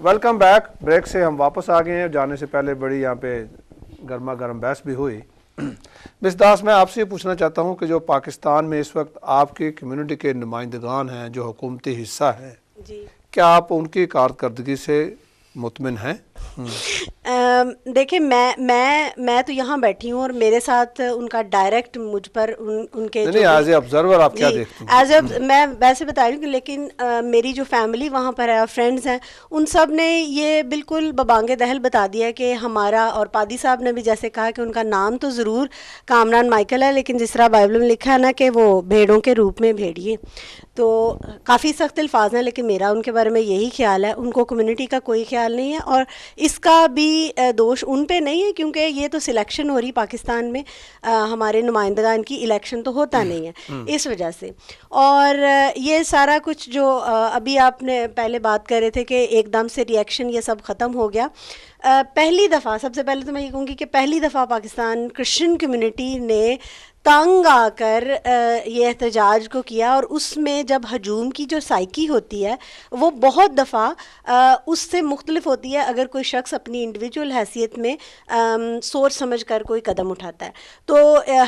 Welcome back. Break سے ہم واپس آ گئے ہیں. جانے سے پہلے بڑی یہاں پہ گرما گرم بحث بھی ہوئی. مس داس, میں آپ سے یہ پوچھنا چاہتا ہوں کہ جو پاکستان میں اس وقت آپ کی کمیونٹی کے نمائندگان ہیں جو حکومتی حصہ ہیں, کیا آپ ان کی کارکردگی سے مطمئن ہیں؟ دیکھیں میں تو یہاں بیٹھی ہوں اور میرے ساتھ ان کا ڈائریکٹ مجھ پر ان کے نہیں ایز اے آبزرور آپ کیا دیکھتی ہیں؟ ایز اے میں ویسے بتا رہی ہوں, لیکن میری جو فیملی وہاں پر ہے, فرینڈز ہیں, ان سب نے یہ بالکل ببانگ دہل بتا دیا کہ ہمارا, اور پادی صاحب نے بھی جیسے کہا کہ ان کا نام تو ضرور کامران مائیکل ہے, لیکن جس طرح بائبل میں لکھا ہے نا کہ وہ بھیڑوں کے روپ میں بھیڑیے, تو کافی سخت الفاظ ہیں, لیکن میرا ان کے بارے میں یہی خیال ہے. ان کو کمیونٹی کا کوئی خیال نہیں ہے, اور اس کا بھی دوش ان پہ نہیں ہے, کیونکہ یہ تو سلیکشن ہو رہی پاکستان میں, ہمارے نمائندگان کی الیکشن تو ہوتا نہیں ہے اس وجہ سے. اور یہ سارا کچھ جو ابھی آپ نے پہلے بات کر رہے تھے کہ ایک دم سے ری ایکشن یہ سب ختم ہو گیا. پہلی دفعہ, سب سے پہلے تو میں یہ کہوں گی کہ پہلی دفعہ پاکستان کرسچن کمیونٹی نے تنگ آ کر یہ احتجاج کو کیا, اور اس میں جب ہجوم کی جو سائیکی ہوتی ہے وہ بہت دفعہ اس سے مختلف ہوتی ہے اگر کوئی شخص اپنی انڈیویجول حیثیت میں سوچ سمجھ کر کوئی قدم اٹھاتا ہے. تو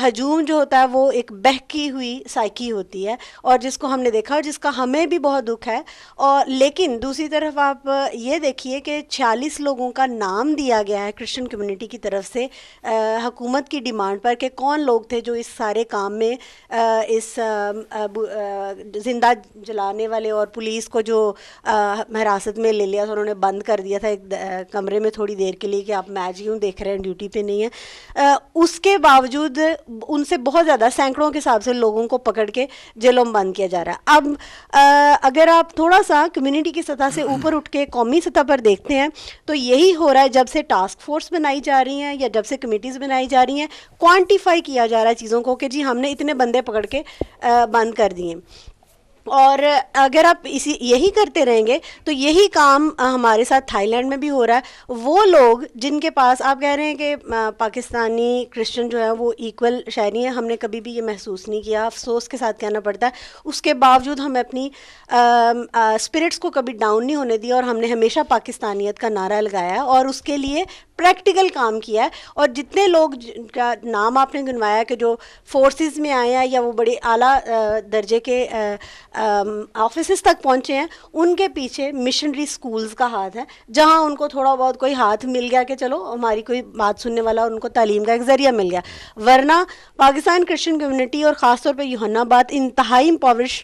ہجوم جو ہوتا ہے وہ ایک بہکی ہوئی سائیکی ہوتی ہے, اور جس کو ہم نے دیکھا اور جس کا ہمیں بھی بہت دکھ ہے. اور لیکن دوسری طرف آپ یہ دیکھیے کہ 46 لوگوں کا نام دیا گیا ہے کرسچن کمیونٹی کی طرف سے حکومت کی ڈیمانڈ پر کہ کون لوگ تھے جو اس سارے کام میں اس زندہ جلانے والے اور پولیس کو جو حراست میں لے لیا تھا, انہوں نے بند کر دیا تھا ایک کمرے میں تھوڑی دیر کے لیے کہ آپ میچ یوں دیکھ رہے ہیں, ڈیوٹی پہ نہیں ہیں. اس کے باوجود ان سے بہت زیادہ سینکڑوں کے حساب سے لوگوں کو پکڑ کے جیلوں میں بند کیا جا رہا ہے. اب اگر آپ تھوڑا سا کمیونٹی کی سطح سے اوپر اٹھ کے قومی سطح پر دیکھتے ہیں تو یہی ہو رہا ہے. جب سے ٹاسک فورس بنائی جا رہی ہیں یا جب سے کمیٹیز بنائی جا رہی ہیں, کوانٹیفائی کیا جا رہا ہے چیزوں کو کہ جی ہم نے اتنے بندے پکڑ کے بند کر دیے. اور اگر آپ یہی کرتے رہیں گے تو یہی کام ہمارے ساتھ تھائی لینڈ میں بھی ہو رہا ہے. وہ لوگ جن کے پاس آپ کہہ رہے ہیں کہ پاکستانی کرسچن جو ہیں وہ ایکول شہری ہیں, ہم نے کبھی بھی یہ محسوس نہیں کیا, افسوس کے ساتھ کہنا پڑتا ہے. اس کے باوجود ہم اپنی اسپرٹس کو کبھی ڈاؤن نہیں ہونے دیا, اور ہم نے ہمیشہ پاکستانیت کا نعرہ لگایا اور اس کے لیے پریکٹیکل کام کیا ہے. اور جتنے لوگ کا نام آپ نے گنوایا کہ جو فورسز میں آئے ہیں یا وہ بڑے اعلیٰ درجے کے آفیسز تک پہنچے ہیں, ان کے پیچھے مشنری سکولز کا ہاتھ ہے, جہاں ان کو تھوڑا بہت کوئی ہاتھ مل گیا کہ چلو ہماری کوئی بات سننے والا, اور ان کو تعلیم کا ایک ذریعہ مل گیا. ورنہ پاکستان کرسچن کمیونٹی اور خاص طور پہ یوحنا آباد انتہائی امپاورش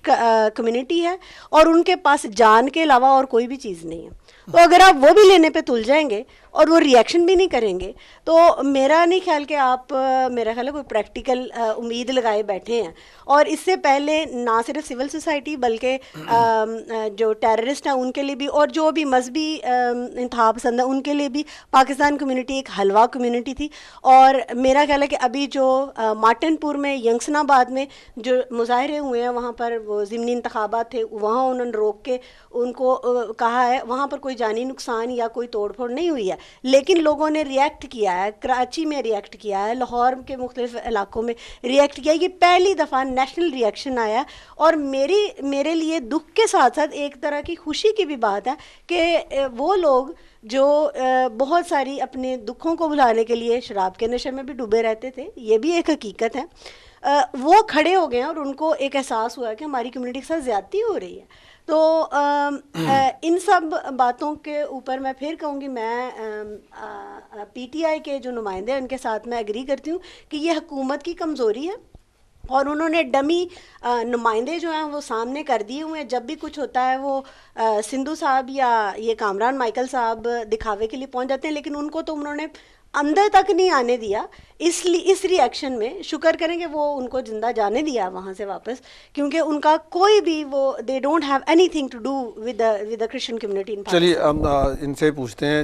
کمیونٹی ہے, اور ان کے پاس جان کے علاوہ اور کوئی بھی چیز نہیں ہے. تو اگر آپ وہ بھی لینے پہ تل جائیں گے اور وہ ری ایکشن بھی نہیں کریں گے تو میرا نہیں خیال کہ آپ, میرا خیال ہے کوئی پریکٹیکل امید لگائے بیٹھے ہیں. اور اس سے پہلے نہ صرف سول سوسائٹی بلکہ جو ٹیررسٹ ہیں ان کے لیے بھی, اور جو بھی مذہبی انتہا پسند ہیں ان کے لیے بھی پاکستان کمیونٹی ایک حلوہ کمیونٹی تھی. اور میرا خیال ہے کہ ابھی جو مارٹن پور میں, ینگسن آباد میں جو مظاہرے ہوئے ہیں, وہاں پر وہ ضمنی انتخابات تھے, وہاں انہوں نے روک کے ان کو کہا ہے, وہاں پر کوئی جانی نقصان یا کوئی توڑ پھوڑ نہیں ہوئی ہے, لیکن لوگوں نے ری ایکٹ کیا ہے. کراچی میں ری ایکٹ کیا ہے, لاہور کے مختلف علاقوں میں ری ایکٹ کیا. یہ پہلی دفعہ نیشنل ری ایکشن آیا, اور میرے لیے دکھ کے ساتھ ساتھ ایک طرح کی خوشی کی بھی بات ہے کہ وہ لوگ جو بہت ساری اپنے دکھوں کو بھلانے کے لیے شراب کے نشے میں بھی ڈوبے رہتے تھے, یہ بھی ایک حقیقت ہے, وہ کھڑے ہو گئے ہیں, اور ان کو ایک احساس ہوا ہے کہ ہماری کمیونٹی کے ساتھ زیادتی ہو رہی ہے. تو ان سب باتوں کے اوپر میں پھر کہوں گی, میں پی ٹی آئی کے جو نمائندے ہیں ان کے ساتھ میں ایگری کرتی ہوں کہ یہ حکومت کی کمزوری ہے, اور انہوں نے ڈمی نمائندے جو ہیں وہ سامنے کر دیے ہوئے ہیں. جب بھی کچھ ہوتا ہے وہ سندھو صاحب یا یہ کامران مائیکل صاحب دکھاوے کے لیے پہنچ جاتے ہیں, لیکن ان کو تو انہوں نے اندر تک نہیں آنے دیا. اس ری ایکشن میں شکر کریں کہ وہ ان کو زندہ جانے دیا وہاں سے واپس, کیونکہ ان کا کوئی بھی وہ they don't have anything to do with the Christian community. چلیے ہم ان سے پوچھتے ہیں,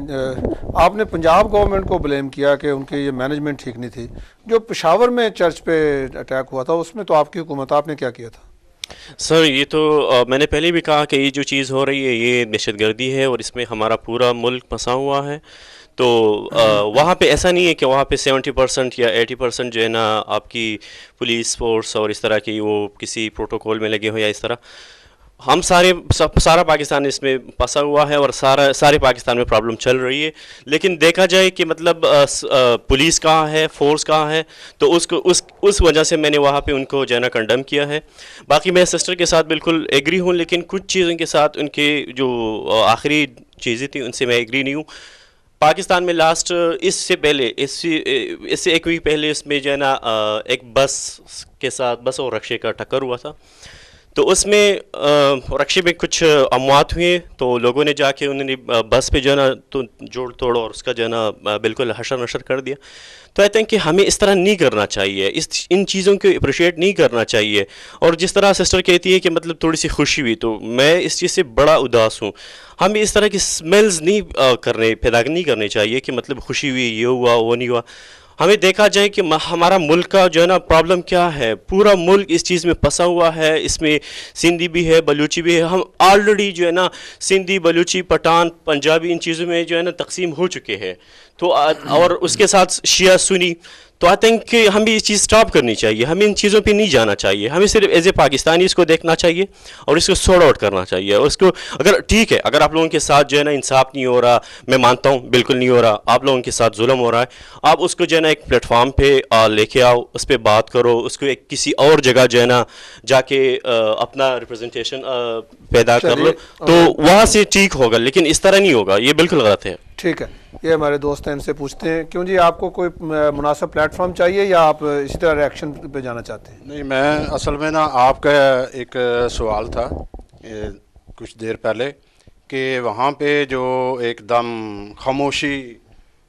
آپ نے پنجاب گورنمنٹ کو بلیم کیا کہ ان کی یہ مینجمنٹ ٹھیک نہیں تھی. جو پشاور میں چرچ پہ اٹیک ہوا تھا اس میں تو آپ کی حکومت, آپ نے کیا کیا تھا؟ سر یہ تو میں نے پہلے بھی کہا کہ یہ جو چیز ہو رہی ہے یہ دہشت گردی ہے, اور اس میں ہمارا پورا ملک پھنسا ہوا ہے. تو وہاں پہ ایسا نہیں ہے کہ وہاں پہ 70% یا 80% جو ہے نا آپ کی پولیس فورس اور اس طرح کی وہ کسی پروٹوکول میں لگے ہو یا اس طرح. ہم سارا پاکستان اس میں پھنسا ہوا ہے اور سارے پاکستان میں پرابلم چل رہی ہے. لیکن دیکھا جائے کہ مطلب پولیس کہاں ہے, فورس کہاں ہے, تو اس وجہ سے میں نے وہاں پہ ان کو جو ہے نا کنڈم کیا ہے. باقی میں سسٹر کے ساتھ بالکل ایگری ہوں, لیکن کچھ چیزوں کے ساتھ ان کے جو آخری چیزیں تھیں ان سے میں ایگری نہیں ہوں. پاکستان میں لاسٹ اس سے پہلے اس سے ایک ویک پہلے اس میں جو ہے نا ایک بس اور رکشے کا ٹکر ہوا تھا. تو اس میں رکشے میں کچھ اموات ہوئے, تو لوگوں نے جا کے انہوں نے بس پہ جو ہے نا تو جوڑ توڑ اور اس کا جو ہے نا بالکل حشر نشر کر دیا. تو آئی تھنک کہ ہمیں اس طرح نہیں کرنا چاہیے, ان چیزوں کو اپریشیٹ نہیں کرنا چاہیے. اور جس طرح سسٹر کہتی ہے کہ مطلب تھوڑی سی خوشی ہوئی, تو میں اس چیز سے بڑا اداس ہوں. ہمیں اس طرح کی سمیلز نہیں پیدا نہیں کرنے چاہیے کہ مطلب خوشی ہوئی, یہ ہوا وہ نہیں ہوا. ہمیں دیکھا جائے کہ ہمارا ملک کا جو ہے نا پرابلم کیا ہے. پورا ملک اس چیز میں پھنسا ہوا ہے, اس میں سندھی بھی ہے, بلوچی بھی ہے. ہم آلریڈی جو ہے نا سندھی, بلوچی, پٹھان, پنجابی ان چیزوں میں جو ہے نا تقسیم ہو چکے ہیں. تو اور اس کے ساتھ شیعہ سنی. تو آئی تھنک کہ ہمیں یہ چیز سٹاپ کرنی چاہیے, ہمیں ان چیزوں پہ نہیں جانا چاہیے. ہمیں صرف ایز اے پاکستانی اس کو دیکھنا چاہیے اور اس کو سورٹ آؤٹ کرنا چاہیے. اور اس کو اگر ٹھیک ہے, اگر آپ لوگوں کے ساتھ جو ہے نا انصاف نہیں ہو رہا, میں مانتا ہوں بالکل نہیں ہو رہا, آپ لوگوں کے ساتھ ظلم ہو رہا ہے, آپ اس کو جو ہے نا ایک پلیٹ فارم پہ لے کے آؤ, اس پہ بات کرو, اس کو ایک کسی اور جگہ جو ہے نا جا کے اپنا ریپرزنٹیشن پیدا کر لو, تو وہاں سے ٹھیک ہوگا. لیکن اس طرح نہیں ہوگا, یہ بالکل غلط ہے. ٹھیک ہے, یہ ہمارے دوست ہیں, ان سے پوچھتے ہیں. کیوں جی, آپ کو کوئی مناسب پلیٹ فارم چاہیے یا آپ اسی طرح ریئیکشن پہ جانا چاہتے ہیں؟ نہیں, میں اصل میں نا آپ کا ایک سوال تھا کچھ دیر پہلے کہ وہاں پہ جو ایک دم خاموشی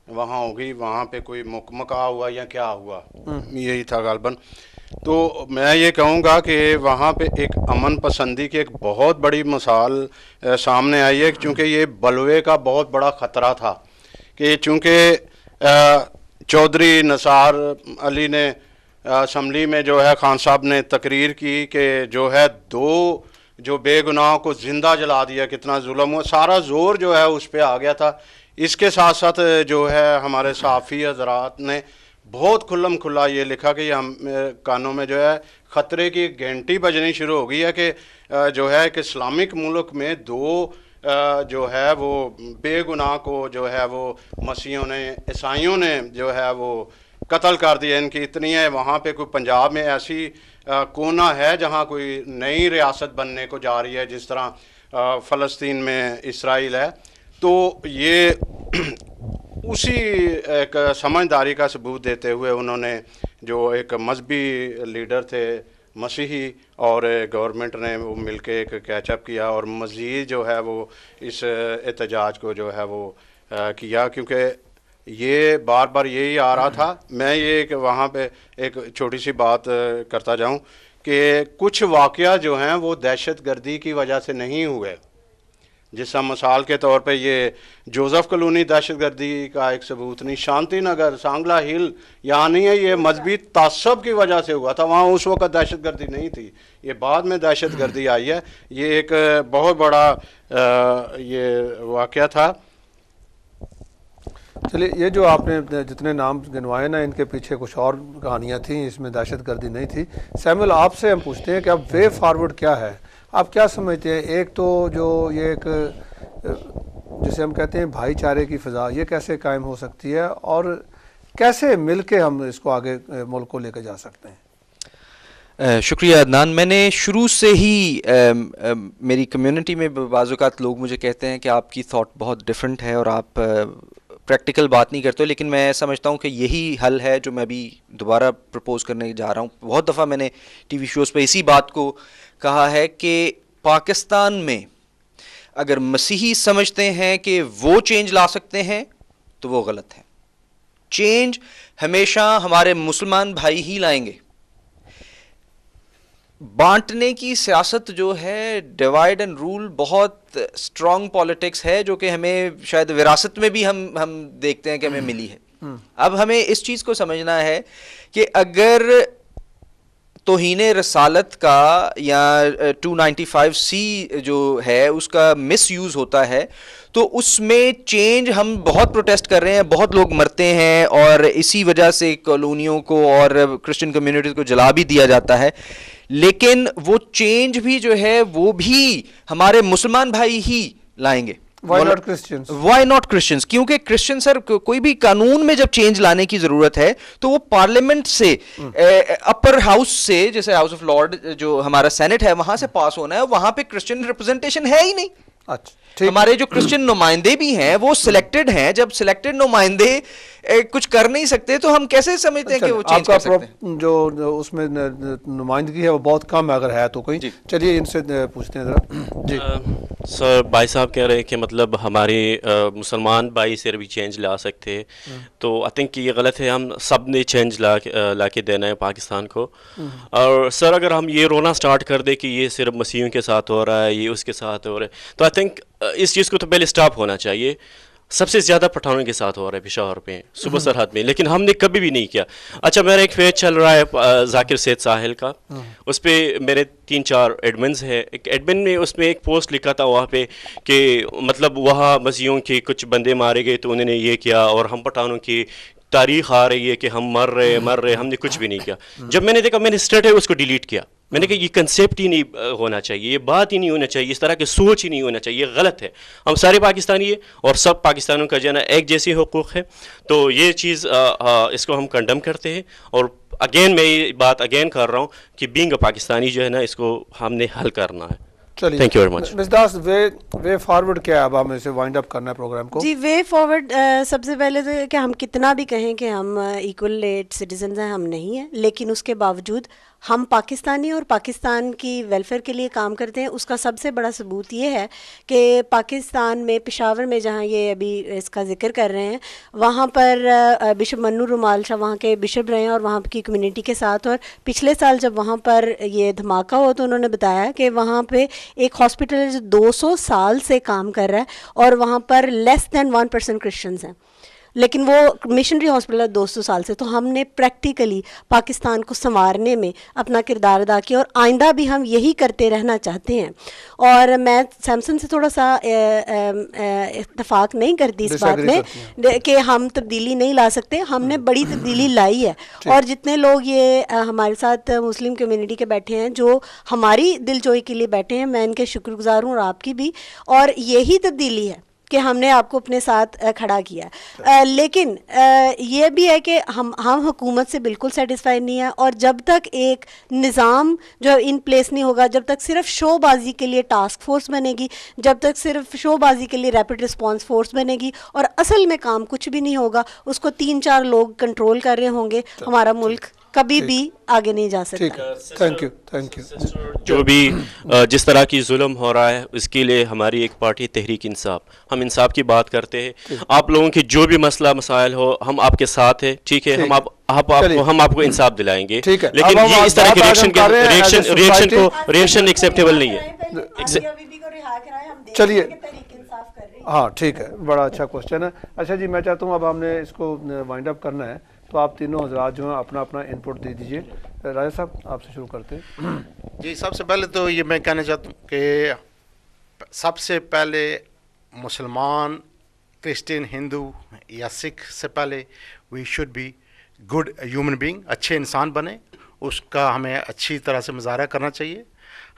وہاں ہوگی, وہاں پہ کوئی مکا ہوا یا کیا ہوا, یہی تھا غالباً. تو میں یہ کہوں گا کہ وہاں پہ ایک امن پسندی کی ایک بہت بڑی مثال سامنے آئی ہے, چونکہ یہ بلوے کا بہت بڑا خطرہ تھا. کہ چونکہ چودھری نثار علی نے اسمبلی میں جو ہے خان صاحب نے تقریر کی کہ جو ہے دو جو بے گناہوں کو زندہ جلا دیا, کتنا ظلم ہوا, سارا زور جو ہے اس پہ آ گیا تھا. اس کے ساتھ ساتھ جو ہے ہمارے صحافی حضرات نے بہت کھلم کھلا یہ لکھا کہ یہ ہم کانوں میں جو ہے خطرے کی گھنٹی بجنی شروع ہو گئی ہے کہ جو ہے کہ اسلامک ملک میں دو جو ہے وہ بے گناہ کو جو ہے وہ مسیحیوں نے, عیسائیوں نے جو ہے وہ قتل کر دیا. ان کی اتنی ہے, وہاں پہ کوئی پنجاب میں ایسی کونا ہے جہاں کوئی نئی ریاست بننے کو جا رہی ہے, جس طرح فلسطین میں اسرائیل ہے. تو یہ اسی ایک سمجھداری کا ثبوت دیتے ہوئے انہوں نے جو ایک مذہبی لیڈر تھے مسیحی اور گورنمنٹ نے وہ مل کے ایک کیچ اپ کیا اور مزید جو ہے وہ اس احتجاج کو جو ہے وہ کیا, کیونکہ یہ بار بار یہی آ رہا تھا. میں یہ کہ وہاں پہ ایک چھوٹی سی بات کرتا جاؤں کہ کچھ واقعہ جو ہیں وہ دہشت گردی کی وجہ سے نہیں ہوئے. جس طرح مثال کے طور پہ یہ جوزف کلونی دہشت گردی کا ایک ثبوت نہیں, شانتی نگر, سانگلا ہل یہاں نہیں ہے, یہ مذہبی تعصب کی وجہ سے ہوا تھا. وہاں اس وقت دہشت گردی نہیں تھی, یہ بعد میں دہشت گردی آئی ہے. یہ ایک بہت بڑا یہ واقعہ تھا. چلیے, یہ جو آپ نے جتنے نام گنوائے نا, ان کے پیچھے کچھ اور کہانیاں تھیں, اس میں دہشت گردی نہیں تھی. سیمول, آپ سے ہم پوچھتے ہیں کہ اب وے فارورڈ کیا ہے, آپ کیا سمجھتے ہیں؟ ایک تو جو یہ ایک جسے ہم کہتے ہیں بھائی چارے کی فضا, یہ کیسے قائم ہو سکتی ہے اور کیسے مل کے ہم اس کو آگے ملک کو لے کے جا سکتے ہیں؟ شکریہ عدنان. میں نے شروع سے ہی میری کمیونٹی میں بعض اوقات لوگ مجھے کہتے ہیں کہ آپ کی تھاٹ بہت ڈیفرنٹ ہے اور آپ پریکٹیکل بات نہیں کرتے, لیکن میں سمجھتا ہوں کہ یہی حل ہے جو میں ابھی دوبارہ پرپوز کرنے جا رہا ہوں. بہت دفعہ میں نے ٹی وی شوز پہ اسی بات کو کہا ہے کہ پاکستان میں اگر مسیحی سمجھتے ہیں کہ وہ چینج لا سکتے ہیں تو وہ غلط ہے. چینج ہمیشہ ہمارے مسلمان بھائی ہی لائیں گے. بانٹنے کی سیاست جو ہے, ڈیوائڈ اینڈ رول, بہت اسٹرانگ پالیٹکس ہے جو کہ ہمیں شاید وراثت میں بھی ہم دیکھتے ہیں کہ ہمیں ملی ہے. اب ہمیں اس چیز کو سمجھنا ہے کہ اگر توہین رسالت کا یا 295C جو ہے اس کا مس یوز ہوتا ہے تو اس میں چینج, ہم بہت پروٹیسٹ کر رہے ہیں, بہت لوگ مرتے ہیں اور اسی وجہ سے کالونیوں کو اور کرسچن کمیونٹیز کو جلا بھی دیا جاتا ہے, لیکن وہ چینج بھی جو ہے وہ بھی ہمارے مسلمان بھائی ہی لائیں گے. Why not Christians? Why not Christians? کیونکہ کرسچن سر کوئی بھی قانون میں جب چینج لانے کی ضرورت ہے تو وہ پارلیمنٹ سے اپر ہاؤس سے, جیسے ہاؤس آف لارڈ جو ہمارا سینٹ ہے وہاں سے پاس ہونا ہے. وہاں پہ کرسچن ریپرزنٹیشن ہے ہی نہیں. اچھا, ہمارے جو کرسچن نمائندے بھی ہیں وہ سلیکٹڈ ہیں. جب سلیکٹڈ نمائندے کچھ کر نہیں سکتے تو ہم کیسے سمجھتے ہیں کہ وہ چینج کر سکتے ہیں؟ جو اس میں نمائندگی ہے وہ بہت کم ہے اگر ہے تو کوئی. چلیے ان سے پوچھتے ہیں ذرا. جی سر, بھائی صاحب کہہ رہے ہیں کہ مطلب ہمارے مسلمان بھائی سے بھی چینج لا سکتے ہیں, تو آئی تھنک یہ غلط ہے. ہم سب نے چینج لا کے دینا ہے پاکستان کو. اور سر اگر ہم یہ رونا سٹارٹ کر دیں کہ یہ صرف مسیحیوں کے ساتھ ہو رہا ہے, یہ اس کے ساتھ ہو رہا ہے, تو آئی تھنک اس چیز کو تو پہلے سٹاپ ہونا چاہیے. سب سے زیادہ پٹھانوں کے ساتھ ہو رہا ہے پشاور پہ, صوبہ سرحد میں, لیکن ہم نے کبھی بھی نہیں کیا. اچھا, میرا ایک پیج چل رہا ہے ذاکر سید ساحل کا, اس پہ میرے 3-4 ایڈمنز ہیں. ایک ایڈمن میں اس میں ایک پوسٹ لکھا تھا وہاں پہ کہ مطلب وہاں مسیحیوں کے کچھ بندے مارے گئے تو انہوں نے یہ کیا, اور ہم پٹھانوں کی تاریخ آ رہی ہے کہ ہم مر رہے, ہم نے کچھ بھی نہیں کیا. جب میں نے دیکھا میں نے اسٹریٹ ہے اس کو ڈیلیٹ کیا. میں نے کہا یہ کنسیپٹ ہی نہیں ہونا چاہیے, یہ بات ہی نہیں ہونا چاہیے, اس طرح کی سوچ ہی نہیں ہونا چاہیے, یہ غلط ہے. ہم سارے پاکستانی ہیں اور سب پاکستانیوں کا جو ہے نا ایک جیسی حقوق ہے. تو یہ چیز اس کو ہم کنڈم کرتے ہیں. اور اگین میں یہ بات اگین کر رہا ہوں کہ بینگ اے پاکستانی جو ہے نا اس کو ہم نے حل کرنا ہے. چلیے, thank you very much. Miss Das, way forward کیا ہے؟ اب ہم اسے وائنڈ اپ کرنا ہے پروگرام کو. جی, وے فارورڈ سب سے پہلے تو کہ ہم کتنا بھی کہیں کہ ہم ایکول سٹیزنز ہیں, ہم نہیں ہیں, لیکن اس کے باوجود ہم پاکستانی اور پاکستان کی ویلفیئر کے لیے کام کرتے ہیں. اس کا سب سے بڑا ثبوت یہ ہے کہ پاکستان میں پشاور میں جہاں یہ ابھی اس کا ذکر کر رہے ہیں, وہاں پر بشپ منو رومال شاہ وہاں کے بشپ رہے ہیں اور وہاں کی کمیونٹی کے ساتھ. اور پچھلے سال جب وہاں پر یہ دھماکہ ہوا تو انہوں نے بتایا کہ وہاں پہ ایک ہاسپٹل ہے جو 200 سال سے کام کر رہا ہے اور وہاں پر لیس دین 1% کرسچنز ہیں, لیکن وہ مشنری ہاسپٹل ہے 200 سال سے. تو ہم نے پریکٹیکلی پاکستان کو سنوارنے میں اپنا کردار ادا کیا اور آئندہ بھی ہم یہی کرتے رہنا چاہتے ہیں. اور میں سیمسن سے تھوڑا سا اتفاق نہیں کرتی اس بات میں کہ ہم تبدیلی نہیں لا سکتے. ہم نے بڑی تبدیلی لائی ہے, اور جتنے لوگ یہ ہمارے ساتھ مسلم کمیونٹی کے بیٹھے ہیں جو ہماری دل جوئی کے لیے بیٹھے ہیں, میں ان کے شکر گزار ہوں اور آپ کی بھی. اور یہی تبدیلی ہے کہ ہم نے آپ کو اپنے ساتھ کھڑا کیا. لیکن یہ بھی ہے کہ ہم حکومت سے بالکل سیٹسفائی نہیں ہے, اور جب تک ایک نظام جو ان پلیس نہیں ہوگا, جب تک صرف شو بازی کے لیے ٹاسک فورس بنے گی, جب تک صرف شو بازی کے لیے ریپڈ رسپانس فورس بنے گی اور اصل میں کام کچھ بھی نہیں ہوگا, اس کو 3-4 لوگ کنٹرول کر رہے ہوں گے, ہمارا ملک کبھی بھی آگے نہیں جا سکتا. Thank you. جو بھی جس طرح کی ظلم ہو رہا ہے اس کے لیے ہماری ایک پارٹی تحریک انصاف, ہم انصاف کی بات کرتے ہیں. آپ لوگوں کی جو بھی مسئلہ مسائل ہو ہم آپ کے ساتھ ہیں, ٹھیک ہے, ہم آپ کو انصاف دلائیں گے, لیکن یہ اس طرح کے ریئیکشن ایکسیپٹیبل نہیں ہے. چلیے, ہاں ٹھیک ہے, بڑا اچھا کوشچن ہے. اچھا جی, میں چاہتا ہوں اب ہم نے اس کو وائنڈ اپ کرنا ہے, تو آپ تینوں حضرات جو ہیں اپنا اپنا انپٹ دے دیجئے. راجہ صاحب آپ سے شروع کرتے ہیں. جی, سب سے پہلے تو یہ میں کہنا چاہتا ہوں کہ سب سے پہلے مسلمان, کرسچن, ہندو یا سکھ سے پہلے we should be good human being, اچھے انسان بنے. اس کا ہمیں اچھی طرح سے مظاہرہ کرنا چاہیے.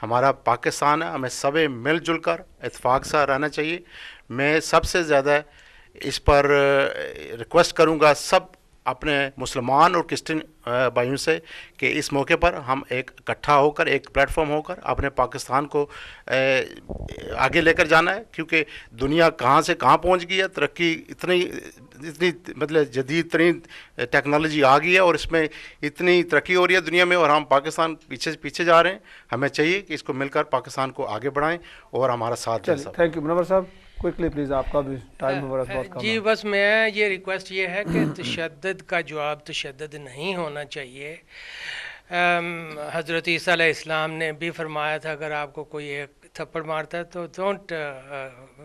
ہمارا پاکستان ہے, ہمیں سب مل جل کر اتفاق سے رہنا چاہیے. میں سب سے زیادہ اس پر ریکویسٹ کروں گا سب اپنے مسلمان اور کرسچن بھائیوں سے کہ اس موقع پر ہم ایک اکٹھا ہو کر, ایک پلیٹ فارم ہو کر اپنے پاکستان کو آگے لے کر جانا ہے. کیونکہ دنیا کہاں سے کہاں پہنچ گئی ہے, ترقی اتنی مطلب جدید ترین ٹیکنالوجی آ گئی ہے اور اس میں اتنی ترقی ہو رہی ہے دنیا میں, اور ہم پاکستان پیچھے جا رہے ہیں. ہمیں چاہیے کہ اس کو مل کر پاکستان کو آگے بڑھائیں اور ہمارا ساتھ دیں. Thank you. منور صاحب کوئکلی پلیز, آپ کا بھی ٹائم بہت کم ہے. جی, بس میں یہ ریکویسٹ یہ ہے کہ تشدد کا جواب تشدد نہیں ہونا چاہیے. حضرت عیسیٰ علیہ السلام نے بھی فرمایا تھا اگر آپ کو کوئی ایک تھپڑ مارتا ہے تو don't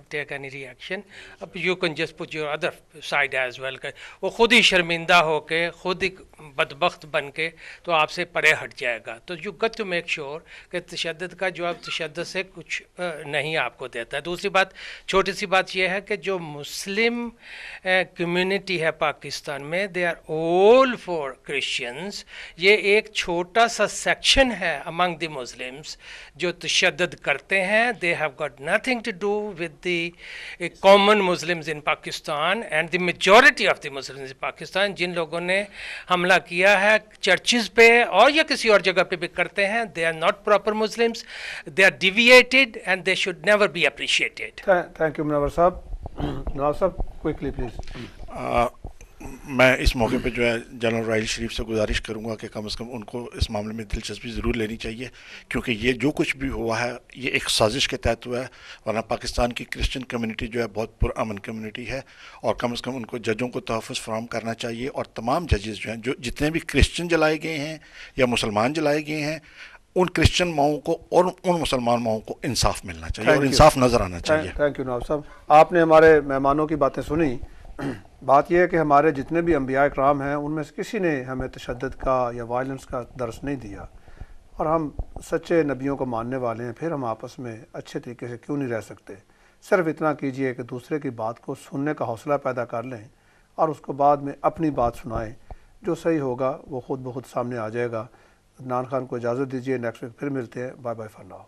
take any reaction, اب you can just put your other side as well. وہ خود ہی شرمندہ ہو کے, خود ہی بدبخت بن کے تو آپ سے پرے ہٹ جائے گا. تو you got to make sure کہ تشدد کا جواب تشدد سے کچھ نہیں آپ کو دیتا ہے. دوسری بات, چھوٹی سی بات یہ ہے کہ جو مسلم کمیونٹی ہے پاکستان میں, they are all for Christians. یہ ایک چھوٹا سا سیکشن ہے among the Muslims جو تشدد کرتے ہیں. They have got nothing to do with the common Muslims in Pakistan and the majority of the Muslims in Pakistan. جن لوگوں نے حملہ کیا ہے چرچز پہ اور یا کسی اور جگہ پہ بھی کرتے ہیں, they are not proper Muslims, they are deviated and they should never be appreciated. Thank you منور صاحب. نواز صاحب کوئکلی پلیز. میں اس موقع پہ جو ہے جنرل رائل شریف سے گزارش کروں گا کہ کم از کم ان کو اس معاملے میں دلچسپی ضرور لینی چاہیے, کیونکہ یہ جو کچھ بھی ہوا ہے یہ ایک سازش کے تحت ہوا ہے, ورنہ پاکستان کی کرسچن کمیونٹی جو ہے بہت پرامن کمیونٹی ہے, اور کم از کم ان کو ججوں کو تحفظ فراہم کرنا چاہیے, اور تمام ججز جو ہیں جو جتنے بھی کرسچن جلائے گئے ہیں یا مسلمان جلائے گئے ہیں ان کرسچن ماؤں کو اور ان مسلمان ماؤں کو انصاف ملنا چاہیے اور انصاف نظر آنا چاہیے. تھینک یو نواز صاحب. آپ نے ہمارے مہمانوں کی باتیں سنی. بات یہ ہے کہ ہمارے جتنے بھی انبیاء اکرام ہیں ان میں سے کسی نے ہمیں تشدد کا یا وائلنس کا درس نہیں دیا, اور ہم سچے نبیوں کو ماننے والے ہیں, پھر ہم آپس میں اچھے طریقے سے کیوں نہیں رہ سکتے. صرف اتنا کیجئے کہ دوسرے کی بات کو سننے کا حوصلہ پیدا کر لیں اور اس کو بعد میں اپنی بات سنائیں. جو صحیح ہوگا وہ خود بخود سامنے آ جائے گا. عدنان خان کو اجازت دیجیے, نیکسٹ ویک پھر ملتے ہیں. Bye bye for now.